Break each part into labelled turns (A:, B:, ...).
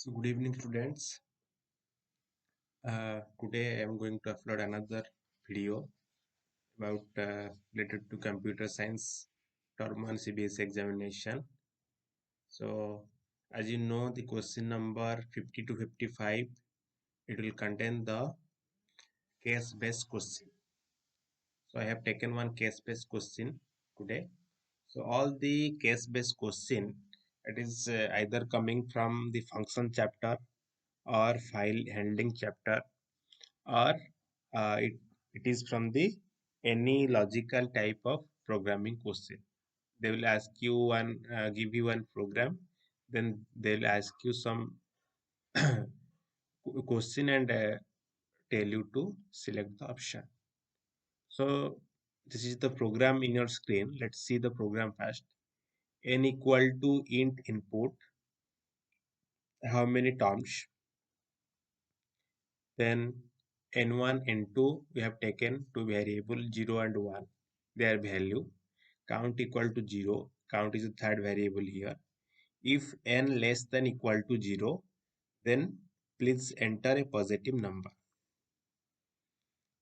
A: So good evening, students. Today I am going to upload another video about related to computer science term 1 CBSE examination. So as you know, the question number 50 to 55, it will contain the case-based question. So I have taken one case-based question today. So all the case-based question, it is either coming from the function chapter or file handling chapter, or it is from the any logical type of programming question. They will ask you one, give you one program, then they will ask you some question and tell you to select the option. So this is the program in your screen. Let's see the program first. N equal to int input, how many terms, then n1 n2 we have taken two variable 0 and 1, their value, count equal to 0, count is the third variable here. If n less than equal to 0, then please enter a positive number.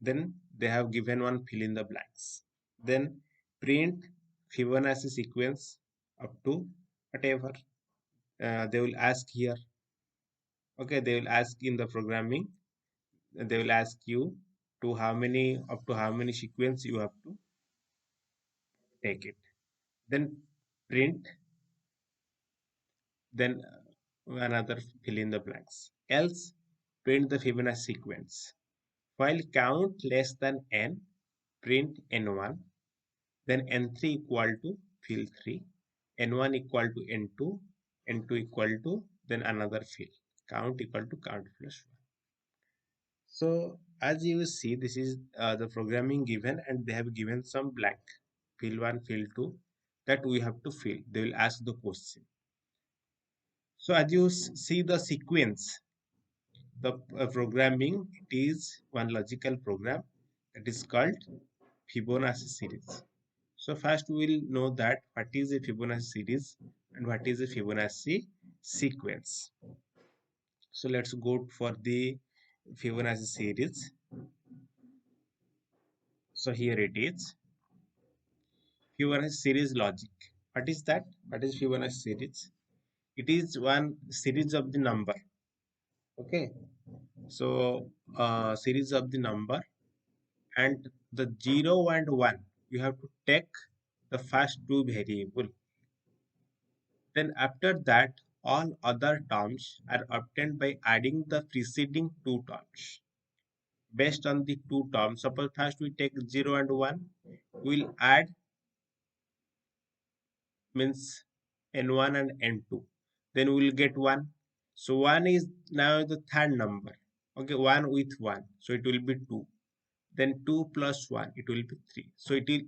A: Then they have given one fill in the blanks. Then print Fibonacci sequence up to whatever they will ask here. Okay, they will ask in the programming, they will ask you to how many, up to how many sequence you have to take it. Then print, then another fill in the blanks. Else print the Fibonacci sequence. While count less than n, print n1, then n3 equal to fill 3, n1 equal to n2, n2 equal to then another fill, count equal to count plus 1. So as you see, this is the programming given, and they have given some blank, fill 1, fill 2, that we have to fill. They will ask the question. So as you see the sequence, the programming, it is one logical program that is called Fibonacci series. So first we will know that what is a Fibonacci series and what is a Fibonacci sequence. So let's go for the Fibonacci series. So here it is, Fibonacci series logic. What is that? What is Fibonacci series? It is one series of the number. Okay, so series of the number, and the 0 and 1 you have to take the first two variable. Then after that all other terms are obtained by adding the preceding two terms. Based on the two terms, suppose first we take 0 and 1, we'll add, means n1 and n2, then we'll get 1. So 1 is now the third number. Okay, 1 with 1, so it will be 2. Then 2 plus 1, it will be 3. So the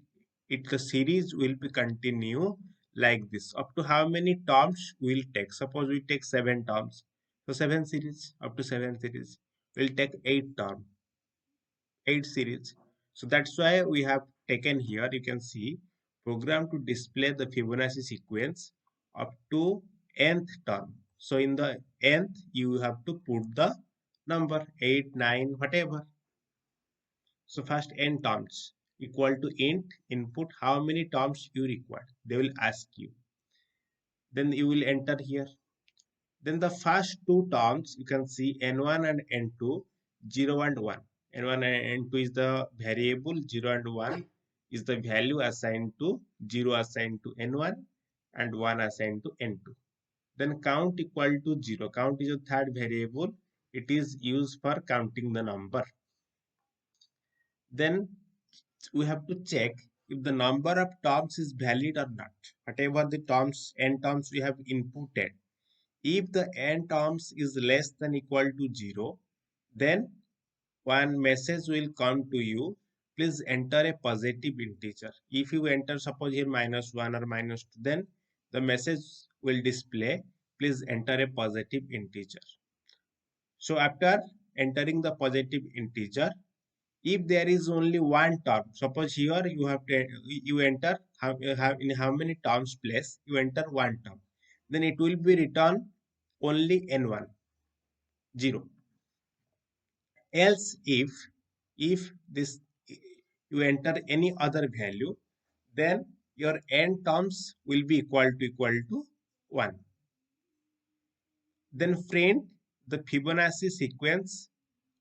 A: series will be continue like this. Up to how many terms we'll take? Suppose we take 7 terms. So 7 series, up to 7 series. We'll take 8 term, 8 series. So that's why we have taken here, you can see, program to display the Fibonacci sequence up to nth term. So in the nth, you have to put the number 8, 9, whatever. So first n terms equal to int input, how many terms you require, they will ask you. Then you will enter here. Then the first two terms you can see n1 and n2, 0 and 1. n1 and n2 is the variable, 0 and 1 is the value assigned to, 0 assigned to n1 and 1 assigned to n2. Then count equal to 0. Count is the third variable. It is used for counting the number. Then we have to check if the number of terms is valid or not. Whatever the terms, n terms we have inputted, if the n terms is less than equal to 0, then one message will come to you, please enter a positive integer. If you enter, suppose here -1 or -2, then the message will display, please enter a positive integer. So after entering the positive integer, if there is only one term, suppose here you have to, you enter in how many terms place, you enter one term, then it will be return only n1. 0. Else if this you enter any other value, then your n terms will be equal to 1. Then print the Fibonacci sequence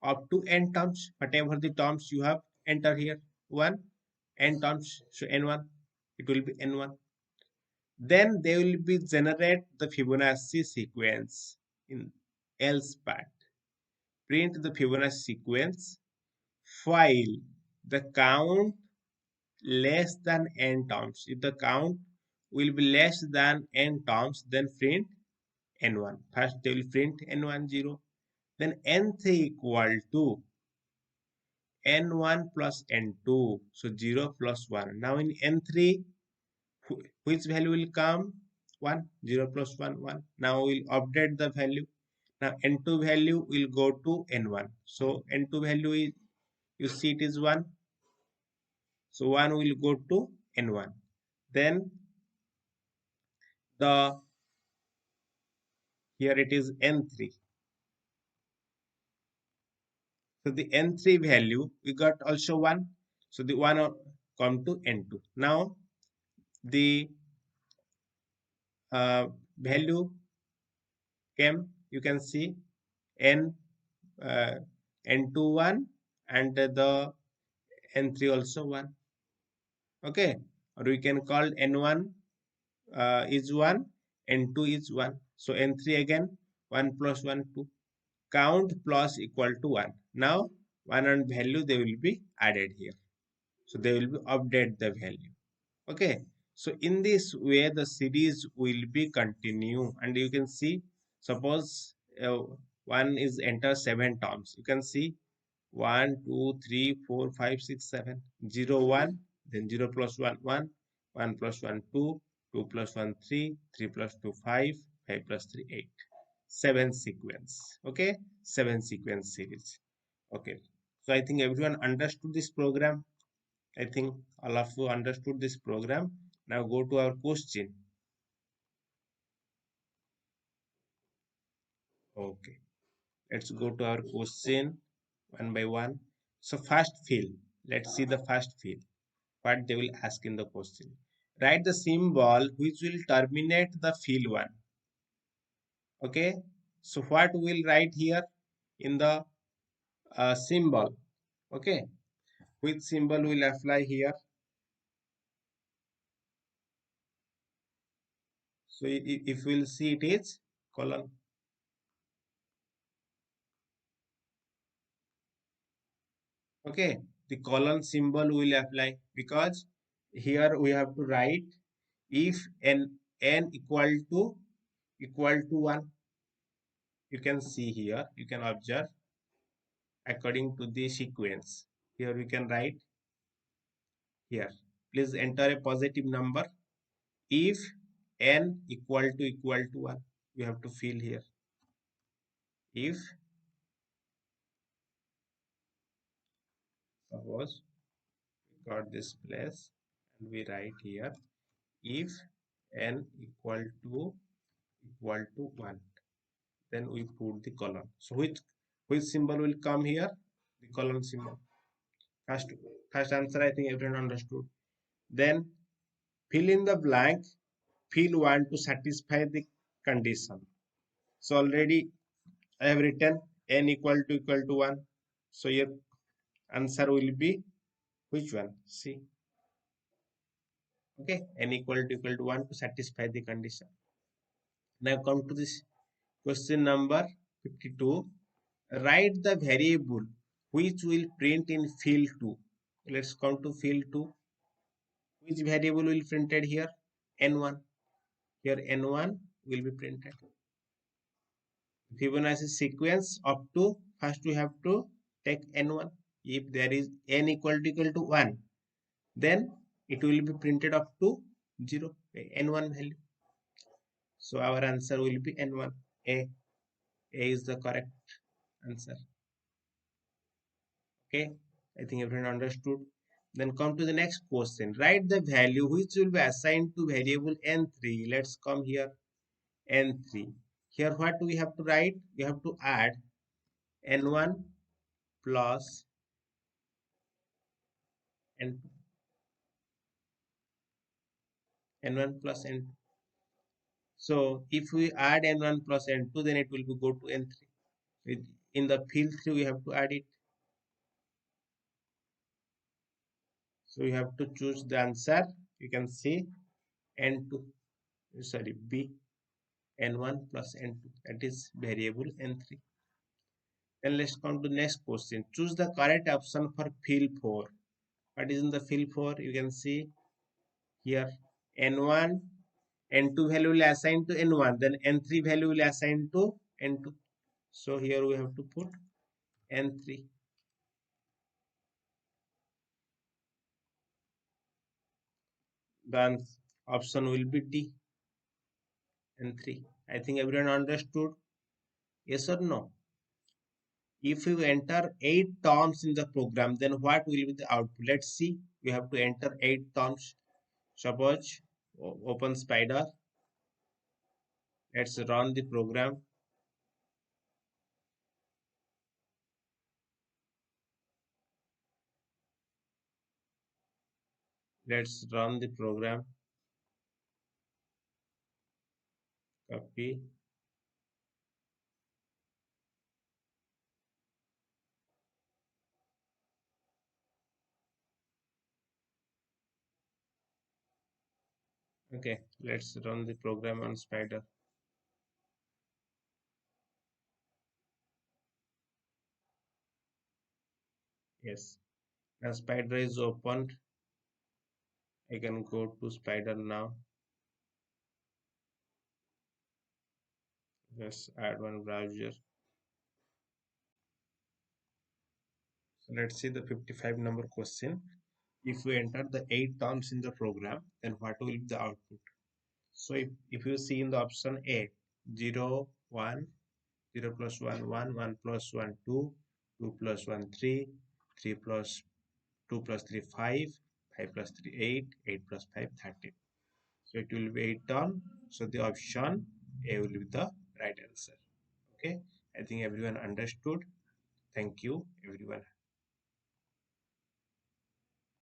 A: up to n terms, whatever the terms you have enter here. 1 n terms, so n1, it will be n1. Then they will be generate the Fibonacci sequence in else part. Print the Fibonacci sequence while the count less than n terms. If the count will be less than n terms, then print n1. First they will print n1 0. Then n3 equal to n1 plus n2. So 0 plus 1. Now in n3, which value will come? 1. 0 plus 1, 1. Now we'll update the value. Now n2 value will go to n1. So n2 value is, you see it is 1. So 1 will go to n1. Then the here it is n3. So the n3 value we got also 1. So the 1 come to n2. Now the value came, you can see n uh, n2 1 and the n3 also 1. Okay, or we can call n1 is 1, n2 is 1. So n3 again 1 plus 1 2. Count plus equal to 1. Now 1 and value they will be added here. So they will be update the value. Okay, so in this way the series will be continue, and you can see suppose one is enter 7 terms. You can see 1 2 3 4 5 6 7 0 1, then 0 plus 1 1, 1 plus 1 2, 2 plus 1 3, 3 plus 2 5, 5 plus 3 8, 7 sequence. Okay, 7 sequence series. Okay, so I think everyone understood this program. I think all of you understood this program. Now go to our question. Okay, let's go to our question one by one. So first field, let's see the first field. What they will ask in the question. Write the symbol which will terminate the field 1. Okay, so what we'll write here in the symbol. Okay, which symbol will apply here? So if we'll see it is colon. Okay, the colon symbol will apply because here we have to write if n equal to 1. You can see here, you can observe according to the sequence. Here we can write here. Please enter a positive number if n equal to 1. You have to fill here. If suppose we got this place and we write here if n equal to 1, then we put the colon. So which symbol will come here? The colon symbol. First answer I think everyone understood. Then fill in the blank, fill 1 to satisfy the condition. So already I have written n equal to 1. So your answer will be which one? See. Okay, n equal to 1 to satisfy the condition. Now come to this question number 52. Write the variable which will print in field 2. Let's come to field 2. Which variable will printed here? N1. Here N1 will be printed. Fibonacci sequence up to, first we have to take N1. If there is n equal to 1, then it will be printed up to 0, N1 value. So our answer will be N1. A is the correct answer. Okay, I think everyone understood. Then come to the next question. Write the value which will be assigned to variable n3. Let's come here, n3. Here what we have to write? We have to add n1 plus n2, n1 plus n2. So if we add n1 plus n2, then it will be go to n3. In the field 3, we have to add it. So you have to choose the answer. You can see n2, sorry, b, n1 plus n2. That is variable n3. Then let's come to next question. Choose the correct option for field 4. What is in the field 4? You can see here n1, n2 value will assign to n1, then n3 value will assign to n2. So here we have to put n3. Then option will be D, n3. I think everyone understood. Yes or no? If you enter 8 terms in the program, then what will be the output? Let's see. We have to enter 8 terms. Suppose open Spider. Let's run the program. Let's run the program. Copy. Okay, let's run the program on Spider. Yes. Now Spider is opened. I can go to Spider now. Just add one browser. So let's see the 55 number question. If we enter the 8 terms in the program, then what will be the output? So if you see in the option A, 0, 1, 0 plus 1, 1, 1 plus 1, 2, 2 plus 1, 3, 3 plus 2 plus 3, 5, 5 plus 3, 8, 8 plus 5, 13. So it will be 8 term. So the option A will be the right answer. Okay. I think everyone understood. Thank you, everyone.